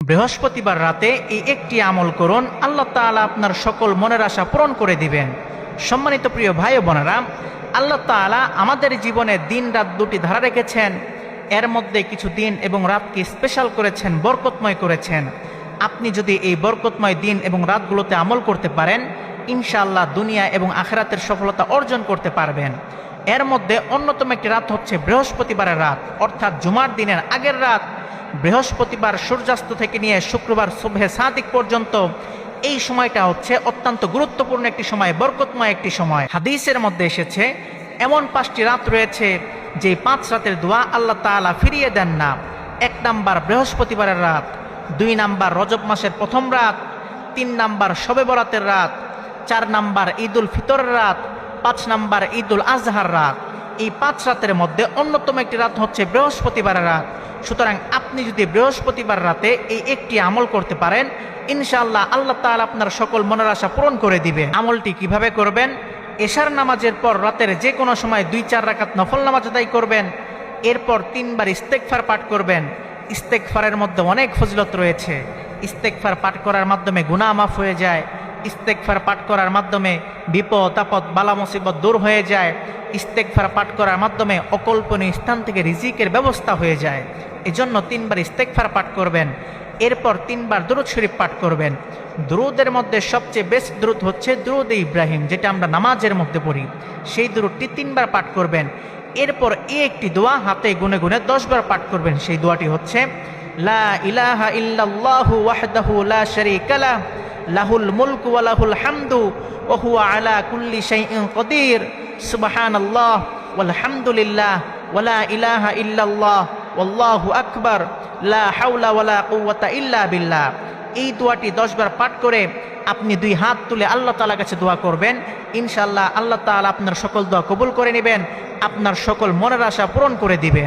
বৃহস্পতিবার রাতে এই একটি আমল করুন, আল্লাহ তাআলা আপনার সকল মনের আশা পূরণ করে দিবেন। সম্মানিত প্রিয় ভাই ও বোনেরা, আল্লাহ তাআলা আমাদের জীবনে দিন রাত দুটি ধারা রেখেছেন। এর মধ্যে কিছু দিন এবং রাতকে স্পেশাল করেছেন, বরকতময় করেছেন। আপনি যদি এই বরকতময় দিন এবং রাতগুলোতে আমল করতে পারেন, ইনশাআল্লাহ দুনিয়া এবং আখিরাতের সফলতা অর্জন করতে পারবেন। এর মধ্যে অন্যতম একটি রাত হচ্ছে বৃহস্পতিবারের রাত, অর্থাৎ জুমার দিনের আগের রাত। বৃহস্পতিবার সূর্যাস্ত থেকে নিয়ে শুক্রবার সুবহে সাদিক পর্যন্ত এই সময়টা হচ্ছে অত্যন্ত গুরুত্বপূর্ণ একটি সময়, বরকতময় একটি সময়। হাদিসের মধ্যে এসেছে এমন 5টি রাত রয়েছে যে 5 রাতের দোয়া আল্লাহ তাআলা ফিরিয়ে দেন না। 1 নাম্বার বৃহস্পতিবারের রাত, 2 নাম্বার রজব মাসের প্রথম রাত, 3 নাম্বার শবে বরাতের রাত, 4 নাম্বার ঈদুল ফিতরের রাত, 5 নাম্বার ঈদুল আজহার রাত। এই 5 রাতের মধ্যে অন্যতম একটি রাত হচ্ছে বৃহস্পতিবারের রাত। সুতরাং আপনি যদি বৃহস্পতিবার রাতে এই একটি আমল করতে পারেন, ইনশাআল্লাহ আল্লাহ তাআলা আপনার সকল মনের আশা পূরণ করে দিবে। আমলটি কিভাবে করবেন? এশার নামাজের পর রাতের যে কোনো সময় 2-4 রাকাত নফল নামাজ আদায় করবেন। এরপর 3 বার ইস্তেগফার পাঠ করবেন। ইস্তেগফারের মধ্যে অনেক ফজিলত রয়েছে। ইস্তেগফার পাঠ করার মাধ্যমে গুনাহ মাফ হয়ে যায়। ইস্তেগফার পাঠ করার মাধ্যমে বিপদ আপদ বালা মুসিবত দূর হয়ে যায়। ইস্তেগফার পাঠ করার মাধ্যমে অকল্পনীয় স্থান থেকে রিজিকের ব্যবস্থা হয়ে যায়। এজন্য 3 বার ইস্তেগফার পাঠ করবেন। এরপর 3 বার দুরূদ শরীফ পাঠ করবেন। দুরূদের মধ্যে সবচেয়ে বেস্ট দুরূদ হচ্ছে দুরূদে ইব্রাহিম, যেটা আমরা নামাজের মধ্যে পড়ি। সেই দুরূদটি 3 বার পাঠ করবেন। এরপর এই একটি দোয়া হাতে গুনে গুনে 10 বার পাঠ করবেন। সেই দোয়াটি হচ্ছে লা ইলাহা ইল্লাল্লাহু ওয়াহদাহু লা শারীকা লাহ, লাহুল মুলকু ওয়া লাহুল হামদু ওয়া হুয়া আলা কুল্লি শাইইন কাদির, সুবহানাল্লাহ ওয়াল হামদুলিল্লাহ ওয়া লা ইলাহা ইল্লাল্লাহ ওয়াল্লাহু আকবার, লা হাওলা ওয়ালা কুওয়াতা ইল্লা বিল্লাহ। এই দোয়াটি 10 বার পাঠ করে আপনি 2 হাত তুলে আল্লাহ তাআলার কাছে দোয়া করবেন। ইনশাআল্লাহ আল্লাহ তাআলা আপনার সকল দোয়া কবুল করে নেবেন, আপনার সকল মনের আশা পূরণ করে দিবেন।